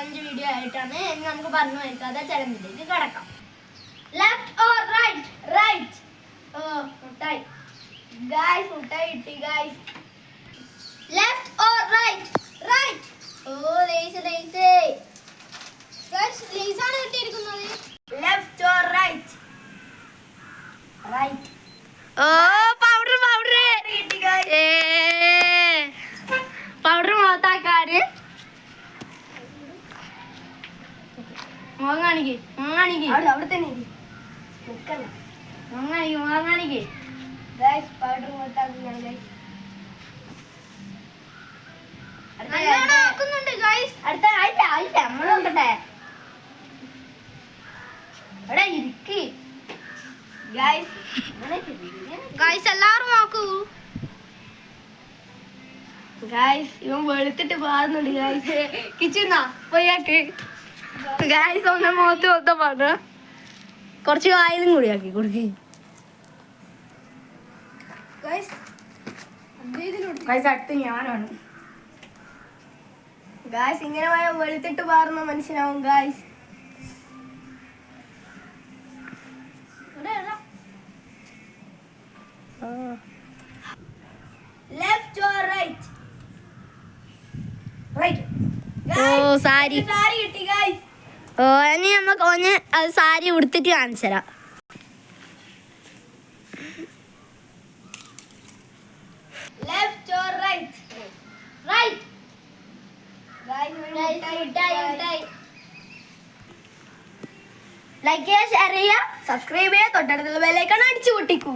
Challenge video ആയിട്ടാണ് നമുക്ക് പറഞ്ഞു വയ്ക്കാതെ ചലഞ്ചിലേക്ക് കിടക്കാം. Left or right? റൈറ്റ്. ഓ മുട്ടായി ഗൈസ്, മുട്ടായി കിട്ടി guys. Left or right? Right. ഓ ലേസ് ലേസ് ഗൈസ്, ലേസ് ആണ് കിട്ടിയിരിക്കുന്നത്. ലെഫ്റ്റ് ഓർ റൈറ്റ്? റൈറ്റ്. ഓ പൗഡർ പൗഡർ കിട്ടി ഗൈസ്. പൗഡർ മോത്താക്കാര് മോങ്ങാണിക്ക് മോങ്ങാണിക്ക് അവിടെ തന്നെ മോങ്ങാണിക്ക് മോങ്ങാണിക്ക് ഗൈസ്, പൗഡർ മൊത്താക്കുകയാണ് ഗൈസ്. അടുത്ത ആയില്ല ആയില്ല, നമ്മൾ നോക്കട്ടെ. എടാ ഇരിക്ക് ഗൈസ്. ഗൈസ് എല്ലാവരും നോക്കൂ. ഗൈസ് ഇവൻ വെളുത്തിട്ട് പാടുന്നുണ്ട് ഗൈസ്. കിച്ചന്നാ പോയാക്ക് ഗൈസ് ഒന്ന് മോത്ത് മൊത്ത പാടുക. കുറച്ച് വായിലും കൂടി ആക്കി കൊടുക്ക് ഗൈസ്. ഗൈസ് അടുത്ത് ഞാനാണ്. ഗൈസ് ഇങ്ങനെ പോയ വെളുത്തിട്ട് പാറുന്ന മനുഷ്യനാവും guys. Left or right? Right. ഓ സാരി സാരി കിട്ടി ഗൈസ്. ഓ ഇനി നമുക്ക് ഒന്ന് അത് സാരി ഉടുത്തിട്ട് കാണിച്ചു തരാം. Left or right? Right. Like ചെയ്യുക, ഷെയർ ചെയ്യുക, സബ്സ്ക്രൈബ് ചെയ്യുക, തൊട്ടടുത്തുള്ള ബെൽ ഐക്കൺ അടിച്ചു പൊട്ടിക്കൂ.